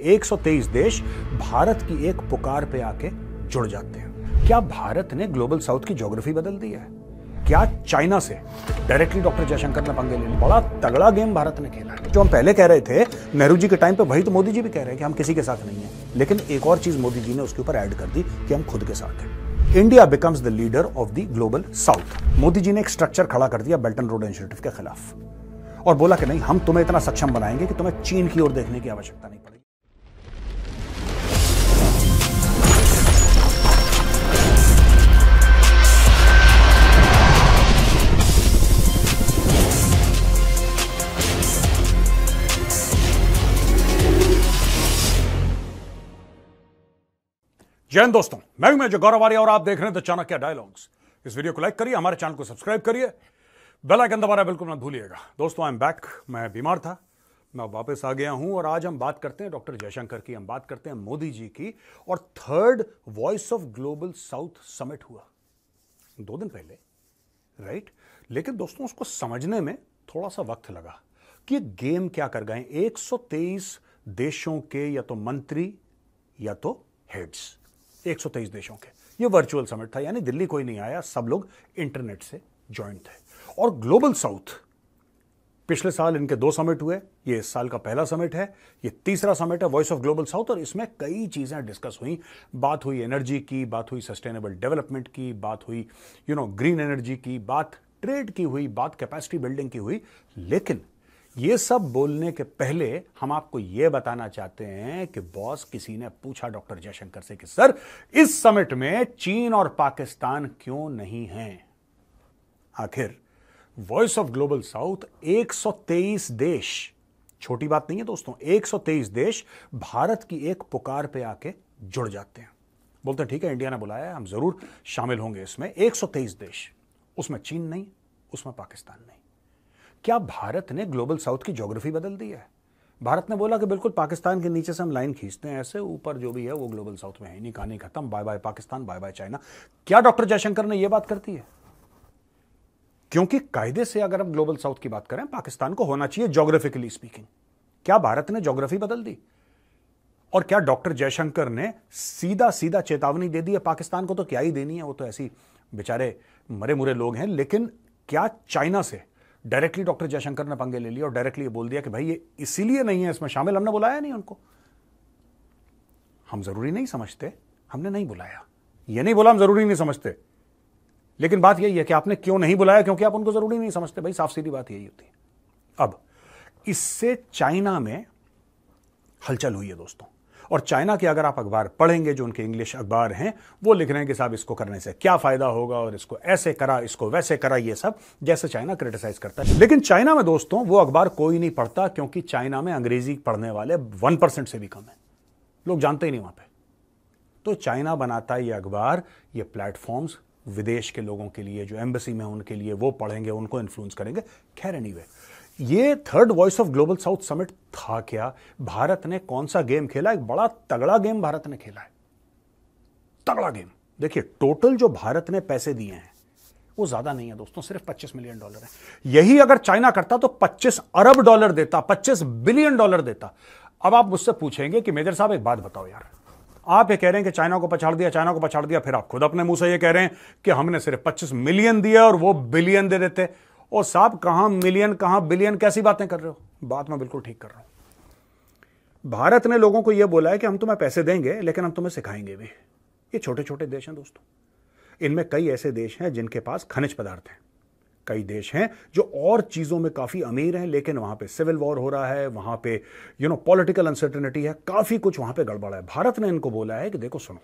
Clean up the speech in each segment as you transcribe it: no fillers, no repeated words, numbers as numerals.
123 देश भारत की एक पुकार पे आके जुड़ जाते हैं। क्या भारत ने ग्लोबल साउथ की ज्योग्राफी बदल दी है? क्या चाइना से डायरेक्टली डॉक्टर जयशंकर ने पंगे ले लिए? बड़ा तगड़ा गेम भारत ने खेला है। जो हम पहले कह रहे थे नेहरू जी के टाइम पे, वही तो मोदी जी भी कह रहे हैं कि हम किसी के साथ नहीं है। लेकिन एक और चीज मोदी जी ने उसके ऊपर ऐड कर दी कि हम खुद के साथ हैं। India becomes the leader of the global south. Modi ji ने एक स्ट्रक्चर खड़ा कर दिया बेल्ट एंड रोड इनिशिएटिव के खिलाफ और बोला कि नहीं, हम तुम्हें इतना सक्षम बनाएंगे कि तुम्हें चीन की ओर देखने की आवश्यकता नहीं पड़ेगी। जय हिंद दोस्तों, मैं हूं मेजर गौरव आर्य और आप देख रहे हैं द चाणक्य डायलॉग्स। इस वीडियो को लाइक करिए, हमारे चैनल को सब्सक्राइब करिए, बेल आइकन दबाना बिल्कुल मत भूलिएगा। दोस्तों, आई एम बैक। मैं बीमार था, मैं वापस आ गया हूं और आज हम बात करते हैं डॉक्टर जयशंकर की, हम बात करते हैं मोदी जी की। और third voice of global south summit हुआ 2 दिन पहले, राइट? लेकिन दोस्तों, उसको समझने में थोड़ा सा वक्त लगा कि गेम क्या कर गए। 123 देशों के या तो मंत्री या तो हेड्स, 123 देशों के। ये वर्चुअल समिट था, यानी दिल्ली कोई नहीं आया, सब लोग इंटरनेट से ज्वाइन थे। और ग्लोबल साउथ, पिछले साल इनके 2 समिट हुए, ये इस साल का पहला समिट है, ये तीसरा समिट है वॉइस ऑफ ग्लोबल साउथ। और इसमें कई चीजें डिस्कस हुई। बात हुई एनर्जी की, बात हुई सस्टेनेबल डेवलपमेंट की, बात हुई ग्रीन एनर्जी की, बात ट्रेड की हुई, बात कैपेसिटी बिल्डिंग की हुई। लेकिन ये सब बोलने के पहले हम आपको यह बताना चाहते हैं कि बॉस, किसी ने पूछा डॉक्टर जयशंकर से कि सर, इस समिट में चीन और पाकिस्तान क्यों नहीं हैं? आखिर वॉइस ऑफ ग्लोबल साउथ 123 देश, छोटी बात नहीं है दोस्तों, 123 देश भारत की एक पुकार पे आके जुड़ जाते हैं। बोलते हैं ठीक है, इंडिया ने बुलाया है, हम जरूर शामिल होंगे इसमें। 123 देश, उसमें चीन नहीं, उसमें पाकिस्तान नहीं। क्या भारत ने ग्लोबल साउथ की ज्योग्राफी बदल दी है? भारत ने बोला कि बिल्कुल पाकिस्तान के नीचे से हम लाइन खींचते हैं, ऐसे ऊपर जो भी है वो ग्लोबल साउथ में है नहीं, कहानी खत्म, bye bye Pakistan, bye bye China. क्या डॉक्टर जयशंकर ने यह बात कर दी है? क्योंकि कायदे से अगर हम ग्लोबल साउथ की बात करें, पाकिस्तान को होना चाहिए ज्योग्राफिकली स्पीकिंग। क्या भारत ने ज्योग्राफी बदल दी? और क्या डॉक्टर जयशंकर ने सीधा सीधा चेतावनी दे दी है पाकिस्तान को? तो क्या ही देनी है, वो तो ऐसी बेचारे मरे मुरे लोग हैं। लेकिन क्या चाइना से डायरेक्टली डॉक्टर जयशंकर ने पंगे ले लिए और डायरेक्टली ये बोल दिया कि भाई ये इसीलिए नहीं है इसमें शामिल, हमने बुलाया नहीं उनको, हम जरूरी नहीं समझते, हमने नहीं बुलाया। ये नहीं बोला हम जरूरी नहीं समझते, लेकिन बात यही है कि आपने क्यों नहीं बुलाया, क्योंकि आप उनको जरूरी नहीं समझते। भाई साफ सीधी बात यही होती है। अब इससे चाइना में हलचल हुई है दोस्तों। और चाइना के अगर आप अखबार पढ़ेंगे, जो उनके इंग्लिश अखबार हैं, वो लिख रहे हैं कि साहब इसको करने से क्या फायदा होगा और इसको ऐसे करा, इसको वैसे करा, ये सब जैसे चाइना क्रिटिसाइज करता है। लेकिन चाइना में दोस्तों वो अखबार कोई नहीं पढ़ता, क्योंकि चाइना में अंग्रेजी पढ़ने वाले 1% से भी कम है, लोग जानते ही नहीं वहां पे। तो चाइना बनाता है ये अखबार, ये प्लेटफॉर्म्स विदेश के लोगों के लिए, जो एम्बेसी में उनके लिए, वो पढ़ेंगे, उनको इन्फ्लुएंस करेंगे। खैर एनीवे, ये third voice of global south summit था क्या? भारत ने कौन सा गेम खेला? एक बड़ा तगड़ा गेम भारत ने खेला है, तगड़ा गेम। देखिए, टोटल जो भारत ने पैसे दिए हैं वो ज्यादा नहीं है दोस्तों, सिर्फ $25 मिलियन है। यही अगर चाइना करता तो $25 अरब देता, $25 बिलियन देता। अब आप मुझसे पूछेंगे कि मेजर साहब एक बात बताओ यार, आप ये कह रहे हैं कि चाइना को पछाड़ दिया, चाइना को पछाड़ दिया, फिर आप खुद अपने मुंह से ये कह रहे हैं कि हमने सिर्फ 25 मिलियन दिया और वो बिलियन दे देते। और साहब, कहां मिलियन कहां बिलियन, कैसी बातें कर रहे हो? बात मैं बिल्कुल ठीक कर रहा हूं। भारत ने लोगों को यह बोला है कि हम तुम्हें पैसे देंगे, लेकिन हम तुम्हें सिखाएंगे भी। ये छोटे छोटे देश हैं दोस्तों, इनमें कई ऐसे देश हैं जिनके पास खनिज पदार्थ हैं, कई देश हैं जो और चीजों में काफी अमीर हैं, लेकिन वहां पे सिविल वॉर हो रहा है, वहां पे पॉलिटिकल अनसर्टेनिटी है, काफी कुछ वहां पे गड़बड़ है। भारत ने इनको बोला है कि देखो सुनो,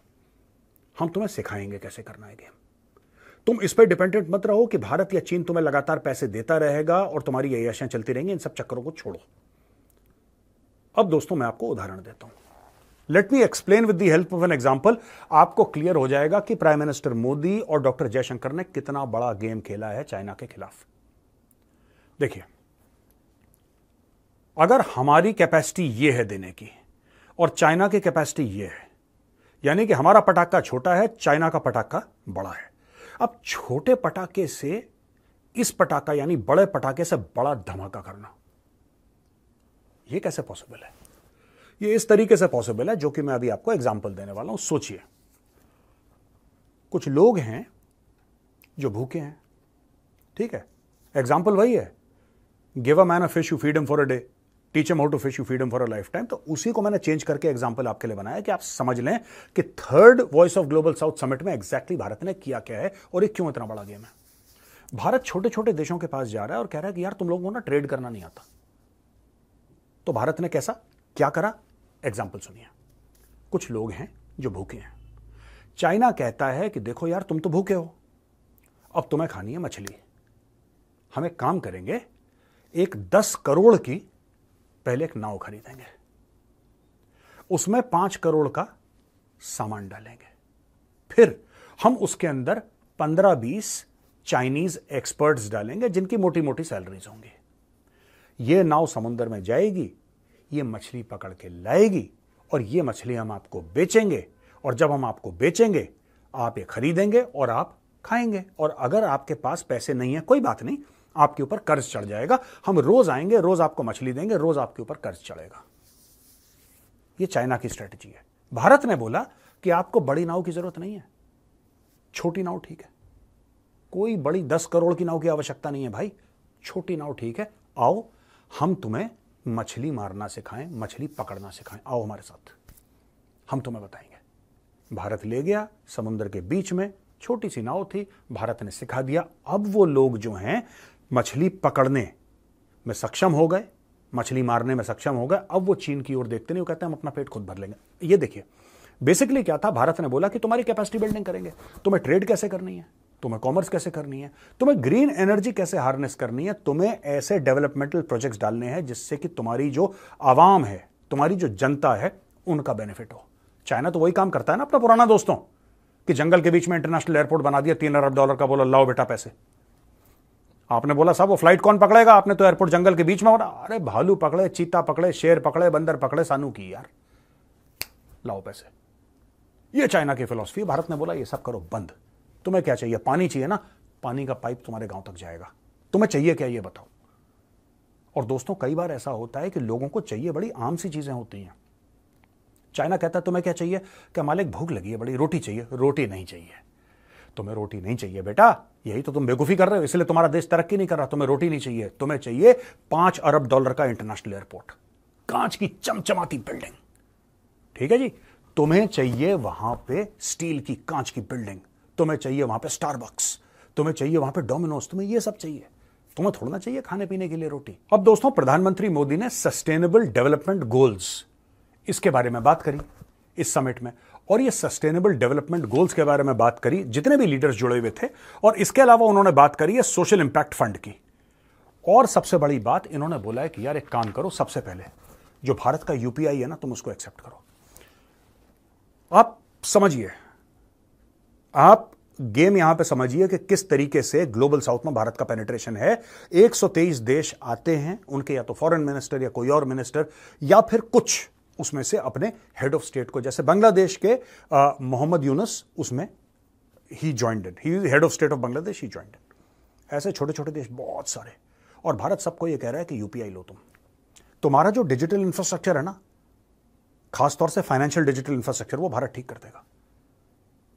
हम तुम्हें सिखाएंगे कैसे करना है गेम। तुम इस पर डिपेंडेंट मत रहो कि भारत या चीन तुम्हें लगातार पैसे देता रहेगा और तुम्हारी अय्याशियां चलती रहेंगी। इन सब चक्करों को छोड़ो। अब दोस्तों, मैं आपको उदाहरण देता हूं। Let me explain with the help of an example. आपको क्लियर हो जाएगा कि प्राइम मिनिस्टर मोदी और डॉक्टर जयशंकर ने कितना बड़ा गेम खेला है चाइना के खिलाफ। देखिए, अगर हमारी कैपेसिटी यह है देने की और चाइना की कैपेसिटी यह है, यानी कि हमारा पटाखा छोटा है, चाइना का पटाखा बड़ा है। अब छोटे पटाखे से इस पटाखा यानी बड़े पटाखे से बड़ा धमाका करना, यह कैसे पॉसिबल है? ये इस तरीके से पॉसिबल है, जो कि मैं अभी आपको एग्जाम्पल देने वाला हूं। सोचिए, कुछ लोग हैं जो भूखे हैं, ठीक है, एग्जाम्पल वही है, give a man a fish you feed him for a day, teach him how to fish you feed him for a lifetime. तो उसी को मैंने चेंज करके एग्जाम्पल आपके लिए बनाया कि आप समझ लें कि third voice of global south summit में एग्जैक्टली भारत ने किया क्या है और ये क्यों इतना बड़ा गेम है। भारत छोटे छोटे देशों के पास जा रहा है और कह रहा है कि यार तुम लोगों को ना ट्रेड करना नहीं आता। तो भारत ने कैसा क्या करा, एग्जाम्पल सुनिए। कुछ लोग हैं जो भूखे हैं। चाइना कहता है कि देखो यार तुम तो भूखे हो, अब तुम्हें खानी है मछली। हम एक काम करेंगे, एक 10 करोड़ की पहले एक नाव खरीदेंगे, उसमें 5 करोड़ का सामान डालेंगे, फिर हम उसके अंदर 15-20 चाइनीज एक्सपर्ट्स डालेंगे जिनकी मोटी मोटी सैलरीज होंगी। ये नाव समुद्र में जाएगी, ये मछली पकड़ के लाएगी और ये मछली हम आपको बेचेंगे, और जब हम आपको बेचेंगे आप ये खरीदेंगे और आप खाएंगे। और अगर आपके पास पैसे नहीं है कोई बात नहीं, आपके ऊपर कर्ज चढ़ जाएगा, हम रोज आएंगे, रोज आपको मछली देंगे, रोज आपके ऊपर कर्ज चढ़ेगा। ये चाइना की स्ट्रेटजी है। भारत ने बोला कि आपको बड़ी नाव की जरूरत नहीं है, छोटी नाव ठीक है, कोई बड़ी 10 करोड़ की नाव की आवश्यकता नहीं है भाई, छोटी नाव ठीक है, आओ हम तुम्हें मछली मारना सिखाएं, मछली पकड़ना सिखाएं, आओ हमारे साथ, हम तुम्हें बताएंगे। भारत ले गया, समुद्र के बीच में छोटी सी नाव थी, भारत ने सिखा दिया। अब वो लोग जो हैं मछली पकड़ने में सक्षम हो गए, मछली मारने में सक्षम हो गए। अब वो चीन की ओर देखते नहीं, वो कहते हैं हम अपना पेट खुद भर लेंगे। ये देखिए बेसिकली क्या था, भारत ने बोला कि तुम्हारी कैपेसिटी बिल्डिंग करेंगे, तुम्हें ट्रेड कैसे करनी है, तुम्हें कॉमर्स कैसे करनी है, तुम्हें ग्रीन एनर्जी कैसे हार्नेस करनी है, तुम्हें ऐसे डेवलपमेंटल प्रोजेक्ट्स डालने हैं जिससे कि तुम्हारी जो आवाम है, तुम्हारी जो जनता है, उनका बेनिफिट हो। चाइना तो वही काम करता है ना अपना पुराना दोस्तों, कि जंगल के बीच में इंटरनेशनल एयरपोर्ट बना दिया, $3 अरब का, बोला लाओ बेटा पैसे। आपने बोला साहब वो फ्लाइट कौन पकड़ेगा, आपने तो एयरपोर्ट जंगल के बीच में बना। अरे भालू पकड़े, चीता पकड़े, शेर पकड़े, बंदर पकड़े, सानू की यार, लाओ पैसे। ये चाइना की फिलॉसफी। भारत ने बोला ये सब करो बंद। तुम्हें क्या चाहिए, पानी चाहिए ना, पानी का पाइप तुम्हारे गांव तक जाएगा, तुम्हें चाहिए क्या ये बताओ। और दोस्तों कई बार ऐसा होता है कि लोगों को चाहिए बड़ी आम सी चीजें होती हैं। चाइना कहता है तुम्हें क्या चाहिए, क्या मालिक भूख लगी है बड़ी, रोटी चाहिए, रोटी नहीं चाहिए, तुम्हें रोटी नहीं चाहिए बेटा, यही तो तुम बेवकूफी कर रहे हो, इसलिए तुम्हारा देश तरक्की नहीं कर रहा। तुम्हें रोटी नहीं चाहिए, तुम्हें चाहिए $5 अरब का इंटरनेशनल एयरपोर्ट, कांच की चमचमाती बिल्डिंग, ठीक है जी, तुम्हें चाहिए वहां पे स्टील की कांच की बिल्डिंग, तुम्हें चाहिए वहां पे स्टारबक्स, तुम्हें चाहिए वहां पे डोमिनोज, तुम्हें ये सब चाहिए, तुम्हें थोड़ा ना चाहिए खाने पीने के लिए रोटी। अब दोस्तों प्रधानमंत्री मोदी ने सस्टेनेबल डेवलपमेंट गोल्स, इसके बारे में बात करी इस समिट में, और ये सस्टेनेबल डेवलपमेंट गोल्स के बारे में बात करी जितने भी लीडर्स जुड़े हुए थे, और इसके अलावा उन्होंने बात करी है सोशल इंपैक्ट फंड की। और सबसे बड़ी बात इन्होंने बोला है कि यार एक काम करो, सबसे पहले जो भारत का यूपीआई है ना, तुम उसको एक्सेप्ट करो। आप समझिए, आप गेम यहां पे समझिए कि किस तरीके से ग्लोबल साउथ में भारत का पेनिट्रेशन है। 123 देश आते हैं, उनके या तो फॉरेन मिनिस्टर या कोई और मिनिस्टर, या फिर कुछ उसमें से अपने हेड ऑफ स्टेट को, जैसे बांग्लादेश के मोहम्मद यूनुस, उसमें he joined, he head of state of Bangladesh, he joined. ऐसे छोटे छोटे देश बहुत सारे, और भारत सबको यह कह रहा है कि यूपीआई लो, तुम्हारा जो डिजिटल इंफ्रास्ट्रक्चर है ना, खासतौर से फाइनेंशियल डिजिटल इंफ्रास्ट्रक्चर, वो भारत ठीक कर देगा।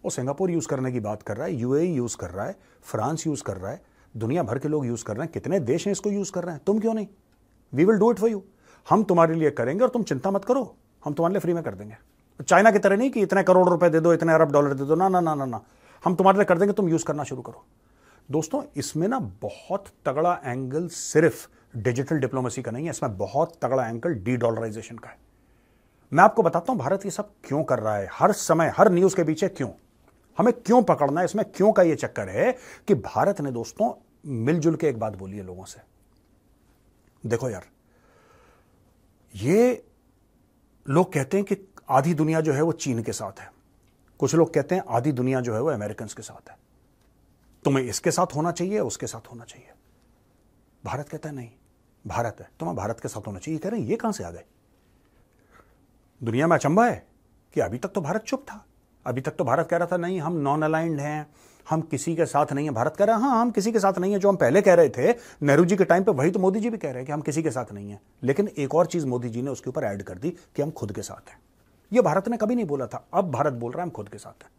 वो सिंगापुर यूज करने की बात कर रहा है, यूएई यूज कर रहा है, फ्रांस यूज कर रहा है, दुनिया भर के लोग यूज कर रहे हैं, कितने देश हैं इसको यूज कर रहे हैं, तुम क्यों नहीं? We will do it for you, हम तुम्हारे लिए करेंगे और तुम चिंता मत करो, हम तुम्हारे लिए फ्री में कर देंगे। चाइना की तरह नहीं कि इतने करोड़ रुपए दे दो, इतने अरब डॉलर दे दो, ना ना ना ना ना, हम तुम्हारे लिए कर देंगे, तुम यूज करना शुरू करो। दोस्तों इसमें ना बहुत तगड़ा एंगल सिर्फ डिजिटल डिप्लोमेसी का नहीं है, इसमें बहुत तगड़ा एंगल डी डॉलराइजेशन का है। मैं आपको बताता हूं भारत ये सब क्यों कर रहा है, हर समय हर न्यूज के पीछे क्यों, हमें क्यों पकड़ना है, इसमें क्यों का ये चक्कर है कि भारत ने दोस्तों मिलजुल के एक बात बोली है लोगों से। देखो यार, ये लोग कहते हैं कि आधी दुनिया जो है वो चीन के साथ है, कुछ लोग कहते हैं आधी दुनिया जो है वो अमेरिकन के साथ है, तुम्हें इसके साथ होना चाहिए, उसके साथ होना चाहिए। भारत कहता है नहीं, भारत है, तुम्हें भारत के साथ होना चाहिए। कह रहे हैं ये कहां से आ गए? दुनिया में अचंभा है कि अभी तक तो भारत चुप था, अभी तक तो भारत कह रहा था नहीं हम नॉन अलाइंड हैं, हम किसी के साथ नहीं है। भारत कह रहा है हाँ हम किसी के साथ नहीं है, जो हम पहले कह रहे थे नेहरू जी के टाइम पे, वही तो मोदी जी भी कह रहे हैं कि हम किसी के साथ नहीं है। लेकिन एक और चीज मोदी जी ने उसके ऊपर ऐड कर दी कि हम खुद के साथ हैं। ये भारत ने कभी नहीं बोला था, अब भारत बोल रहा है हम खुद के साथ हैं।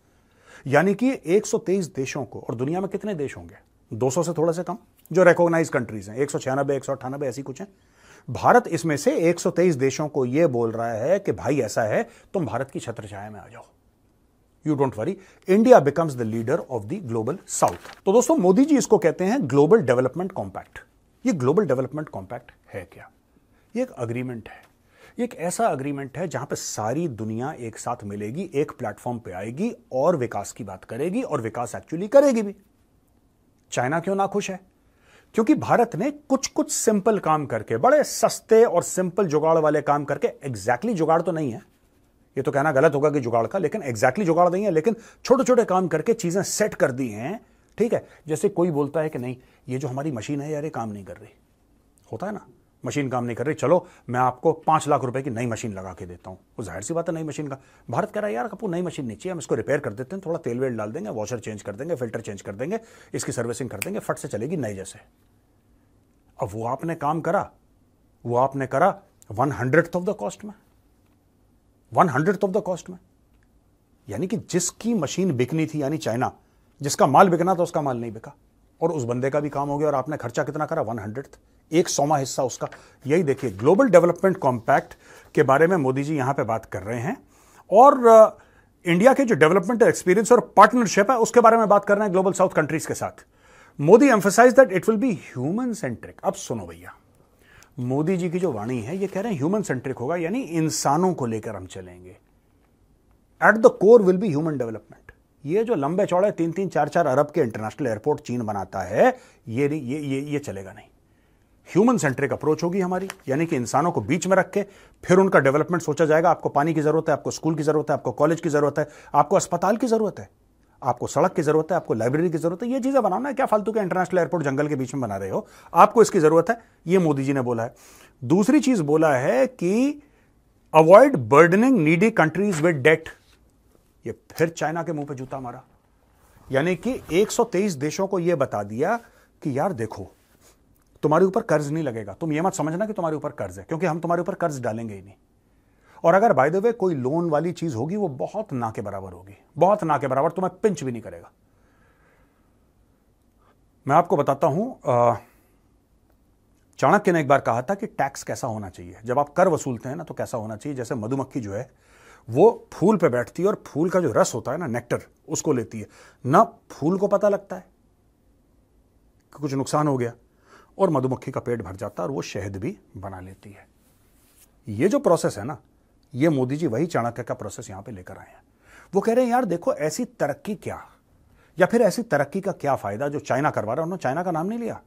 यानी कि 123 देशों को, और दुनिया में कितने देश होंगे, 200 से थोड़ा से कम जो रिकॉग्नाइज कंट्रीज हैं, 196 198 ऐसी कुछ हैं। भारत इसमें से 123 देशों को यह बोल रहा है कि भाई ऐसा है, तुम भारत की छत्र छाया में आ जाओ, you don't worry, India becomes the leader of the global south. तो दोस्तों मोदी जी इसको कहते हैं ग्लोबल डेवलपमेंट कॉम्पैक्ट। ये ग्लोबल डेवलपमेंट कॉम्पैक्ट है क्या? ये एक अग्रीमेंट है। ये एक ऐसा अग्रीमेंट है जहां पे सारी दुनिया एक साथ मिलेगी, एक प्लेटफॉर्म पे आएगी और विकास की बात करेगी, और विकास एक्चुअली करेगी भी। चाइना क्यों ना खुश है? क्योंकि भारत ने कुछ कुछ सिंपल काम करके, बड़े सस्ते और सिंपल जुगाड़ वाले काम करके, एग्जैक्टली जुगाड़ तो नहीं है, ये तो कहना गलत होगा कि जुगाड़ का, लेकिन एग्जैक्टली जुगाड़ नहीं है, लेकिन छोटे छोटे काम करके चीजें सेट कर दी हैं। ठीक है, जैसे कोई बोलता है कि नहीं ये जो हमारी मशीन है यार ये काम नहीं कर रही, होता है ना, मशीन काम नहीं कर रही, चलो मैं आपको 5 लाख रुपए की नई मशीन लगा के देता हूं। वो जाहिर सी बात है नई मशीन का, भारत कह रहा है यार आपको नई मशीन नहीं चाहिए, हम इसको रिपेयर कर देते हैं, थोड़ा तेल वेल डाल देंगे, वॉशर चेंज कर देंगे, फिल्टर चेंज कर देंगे, इसकी सर्विसिंग कर देंगे, फट से चलेगी नई जैसे। अब वो आपने काम करा, वो आपने करा 1/100 ऑफ द कॉस्ट में, 1/100 ऑफ द कॉस्ट में। यानी कि जिसकी मशीन बिकनी थी, यानी चाइना, जिसका माल बिकना था उसका माल नहीं बिका, और उस बंदे का भी काम हो गया, और आपने खर्चा कितना करा? 1/100, 1/100वां हिस्सा उसका। यही देखिए ग्लोबल डेवलपमेंट कॉम्पैक्ट के बारे में मोदी जी यहां पे बात कर रहे हैं, और इंडिया के जो डेवलपमेंट एक्सपीरियंस और पार्टनरशिप है उसके बारे में बात कर रहे हैं ग्लोबल साउथ कंट्रीज के साथ। Modi emphasise that it will be human centric. अब सुनो भैया, मोदी जी की जो वाणी है ये कह रहे हैं ह्यूमन सेंट्रिक होगा, यानी इंसानों को लेकर हम चलेंगे। At the core will be human development. ये जो लंबे चौड़े 3-3 4-4 अरब के इंटरनेशनल एयरपोर्ट चीन बनाता है, ये चलेगा नहीं। ह्यूमन सेंट्रिक अप्रोच होगी हमारी, यानी कि इंसानों को बीच में रख के फिर उनका डेवलपमेंट सोचा जाएगा। आपको पानी की जरूरत है, आपको स्कूल की जरूरत है, आपको कॉलेज की जरूरत है, आपको अस्पताल की जरूरत है, आपको सड़क की जरूरत है, आपको लाइब्रेरी की जरूरत है। ये चीजें बनाना है, क्या फालतू के इंटरनेशनल एयरपोर्ट जंगल के बीच में बना रहे हो, आपको इसकी जरूरत है। ये मोदी जी ने बोला है। दूसरी चीज बोला है कि avoid burdening needy countries with debt. ये फिर चाइना के मुंह पे जूता मारा, यानी कि 123 देशों को यह बता दिया कि यार देखो तुम्हारे ऊपर कर्ज नहीं लगेगा, तुम ये मत समझना कि तुम्हारे ऊपर कर्ज है, क्योंकि हम तुम्हारे ऊपर कर्ज डालेंगे ही नहीं। और अगर बाय द वे कोई लोन वाली चीज होगी वो बहुत ना के बराबर होगी, बहुत ना के बराबर, तुम्हें पिंच भी नहीं करेगा। मैं आपको बताता हूं, चाणक्य ने एक बार कहा था कि टैक्स कैसा होना चाहिए, जब आप कर वसूलते हैं ना तो कैसा होना चाहिए। जैसे मधुमक्खी जो है वो फूल पे बैठती है और फूल का जो रस होता है ना, नेक्टर, उसको लेती है ना। फूल को पता लगता है कि कुछ नुकसान हो गया, और मधुमक्खी का पेट भर जाता है और वो शहद भी बना लेती है। ये जो प्रोसेस है ना, ये मोदी जी वही चाणक्य का प्रोसेस यहां पे लेकर आए हैं। वो कह रहे हैं यार देखो ऐसी तरक्की क्या, या फिर ऐसी तरक्की का क्या फायदा जो चाइना करवा रहा है। उन्होंने चाइना का नाम नहीं लिया,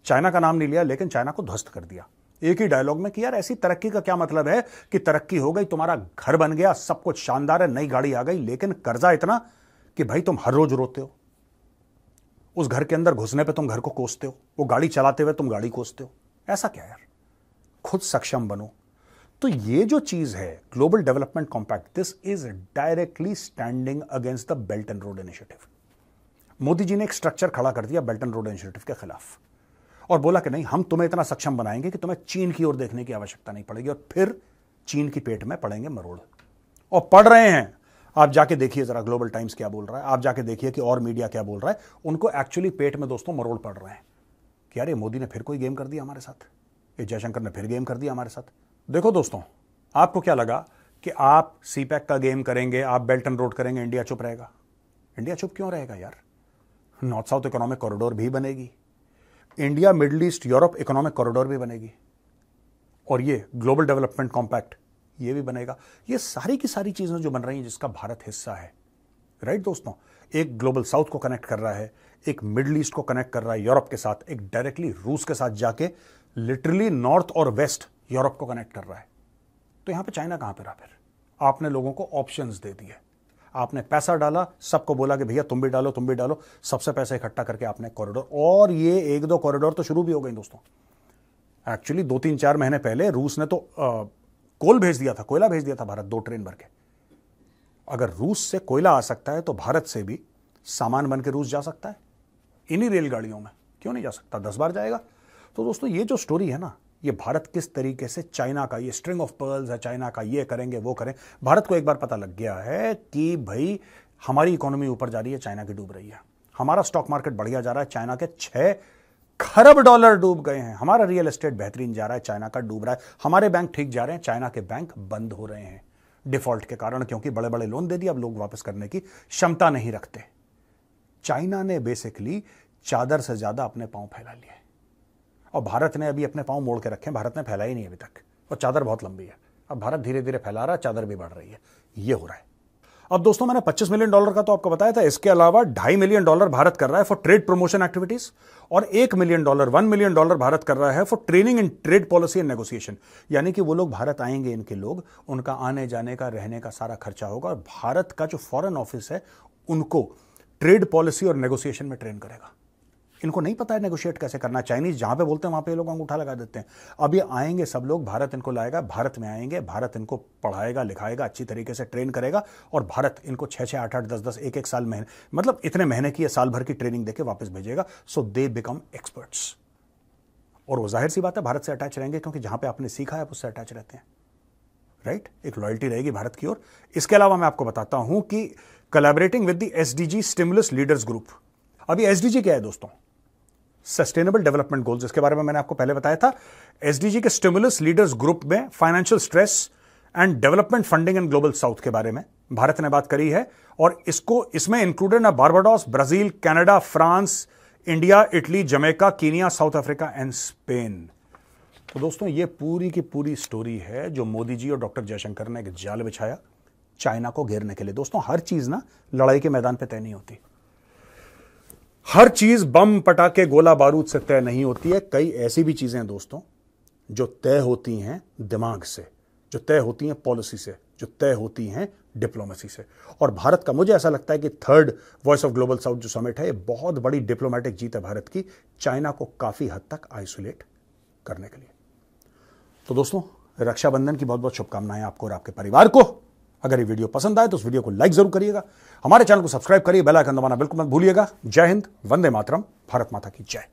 चाइना का नाम नहीं लिया, लेकिन चाइना को ध्वस्त कर दिया एक ही डायलॉग में कि यार ऐसी तरक्की का क्या मतलब है कि तरक्की हो गई, तुम्हारा घर बन गया, सब कुछ शानदार है, नई गाड़ी आ गई, लेकिन कर्जा इतना कि भाई तुम हर रोज रोते हो, उस घर के अंदर घुसने पे तुम घर को कोसते हो, वो गाड़ी चलाते हुए तुम गाड़ी कोसते हो। ऐसा क्या यार, खुद सक्षम बनो। तो ये जो चीज है global development compact, this is directly standing against the belt and road initiative. Modi ji ने एक स्ट्रक्चर खड़ा कर दिया बेल्ट एंड रोड इनिशिएटिव के खिलाफ, और बोला कि नहीं हम तुम्हें इतना सक्षम बनाएंगे कि तुम्हें चीन की ओर देखने की आवश्यकता नहीं पड़ेगी, और फिर चीन की पेट में पड़ेंगे मरोड़। और पड़ रहे हैं, आप जाके देखिए जरा ग्लोबल टाइम्स क्या बोल रहा है, आप जाके देखिए कि और मीडिया क्या बोल रहा है। उनको एक्चुअली पेट में दोस्तों मरोड़ पड़ रहे हैं कि यार ये मोदी ने फिर कोई गेम कर दिया हमारे साथ, ये जयशंकर ने फिर गेम कर दिया हमारे साथ। देखो दोस्तों, आपको क्या लगा कि आप सीपैक का गेम करेंगे, आप बेल्ट एंड रोड करेंगे, इंडिया चुप रहेगा? इंडिया चुप क्यों रहेगा यार? नॉर्थ साउथ इकोनॉमिक कॉरिडोर भी बनेगी, India middle east Europe economic corridor भी बनेगी, और ये ग्लोबल डेवलपमेंट कॉम्पैक्ट ये भी बनेगा। ये सारी की सारी चीजें जो बन रही हैं जिसका भारत हिस्सा है, राइट दोस्तों। एक ग्लोबल साउथ को कनेक्ट कर रहा है, एक मिडिल ईस्ट को कनेक्ट कर रहा है यूरोप के साथ, एक डायरेक्टली रूस के साथ जाके लिटरली नॉर्थ और वेस्ट यूरोप को कनेक्ट कर रहा है। तो यहां पे चाइना कहां पे रहा? फिर आपने लोगों को ऑप्शंस दे दिए, आपने पैसा डाला, सबको बोला कि भैया तुम भी डालो, तुम भी डालो, सबसे पैसा इकट्ठा करके आपने कॉरिडोर, और ये 1-2 कॉरिडोर तो शुरू भी हो गई दोस्तों। एक्चुअली 2-3-4 महीने पहले रूस ने तो कोल भेज दिया था, कोयला भेज दिया था भारत, 2 ट्रेन भर के। अगर रूस से कोयला आ सकता है तो भारत से भी सामान बन के रूस जा सकता है इन्हीं रेलगाड़ियों में, क्यों नहीं जा सकता? 10 बार जाएगा। तो दोस्तों ये जो स्टोरी है ना, ये भारत किस तरीके से चाइना का ये स्ट्रिंग ऑफ पर्ल्स है, चाइना का ये करेंगे वो करें। भारत को एक बार पता लग गया है कि भाई हमारी इकोनॉमी ऊपर जा रही है, चाइना की डूब रही है। हमारा स्टॉक मार्केट बढ़िया जा रहा है, चाइना के 6 खरब डॉलर डूब गए हैं। हमारा रियल एस्टेट बेहतरीन जा रहा है, चाइना का डूब रहा है। हमारे बैंक ठीक जा रहे हैं, चाइना के बैंक बंद हो रहे हैं डिफॉल्ट के कारण, क्योंकि बड़े बड़े लोन दे दिए, अब लोग वापस करने की क्षमता नहीं रखते। चाइना ने बेसिकली चादर से ज्यादा अपने पांव फैला लिए और भारत ने अभी अपने पांव मोड़ के रखे हैं। भारत ने फैला ही नहीं अभी तक, और चादर बहुत लंबी है। अब भारत धीरे धीरे फैला रहा है, चादर भी बढ़ रही है, ये हो रहा है। अब दोस्तों मैंने $25 मिलियन का तो आपको बताया था, इसके अलावा $2.5 मिलियन भारत कर रहा है फॉर ट्रेड प्रमोशन एक्टिविटीज, और $1 मिलियन भारत कर रहा है for training in trade policy and negotiation. यानी कि वो लोग भारत आएंगे, इनके लोग, उनका आने जाने का रहने का सारा खर्चा होगा, और भारत का जो फॉरेन ऑफिस है उनको ट्रेड पॉलिसी और नेगोशिएशन में ट्रेन करेगा। इनको नहीं पता है नेगोशिएट कैसे करना। चाइनीज जहां पे बोलते हैं वहां पे लोग अंगूठा लगा देते हैं। अब ये आएंगे सब लोग, भारत इनको लाएगा, भारत में आएंगे, भारत इनको पढ़ाएगा लिखाएगा, अच्छी तरीके से ट्रेन करेगा, और भारत इनको 6-6, 8-8, 10-10, 1-1 साल महीने, मतलब इतने महीने की, साल भर की ट्रेनिंग देके वापस भेजेगा। सो दे बिकम एक्सपर्ट्स। और वो जाहिर सी बात है भारत से अटैच रहेंगे, क्योंकि जहां पे आपने सीखा है उससे अटैच रहते हैं, राइट? एक लॉयल्टी रहेगी भारत की ओर। इसके अलावा मैं आपको बताता हूं कि collaborating with the SDG stimulus leaders group. अभी एसडीजी क्या है दोस्तों? सस्टेनेबल डेवलपमेंट गोल्स, इसके बारे में मैंने आपको पहले बताया था। एसडीजी के स्टिमुलस लीडर्स ग्रुप में financial stress and development funding in global south के बारे में भारत ने बात करी है, और इसमें इंक्लूडेड है Barbados, Brazil, Canada, France, India, Italy, Jamaica, Kenya, south Africa and Spain. तो दोस्तों ये पूरी की पूरी स्टोरी है जो मोदी जी और डॉक्टर जयशंकर ने एक जाल बिछाया चाइना को घेरने के लिए। दोस्तों हर चीज ना लड़ाई के मैदान पे तय नहीं होती, हर चीज बम पटाखे गोला बारूद से तय नहीं होती है। कई ऐसी भी चीजें हैं दोस्तों जो तय होती हैं दिमाग से, जो तय होती हैं पॉलिसी से, जो तय होती हैं डिप्लोमेसी से। और भारत का, मुझे ऐसा लगता है कि 3rd voice of global south जो समिट है, ये बहुत बड़ी डिप्लोमेटिक जीत है भारत की, चाइना को काफी हद तक आइसोलेट करने के लिए। तो दोस्तों रक्षाबंधन की बहुत बहुत शुभकामनाएं आपको और आपके परिवार को। अगर ये वीडियो पसंद आए तो उस वीडियो को लाइक जरूर करिएगा, हमारे चैनल को सब्सक्राइब करिए, बेल आइकन दबाना बिल्कुल मत भूलिएगा। जय हिंद, वंदे मातरम, भारत माता की जय।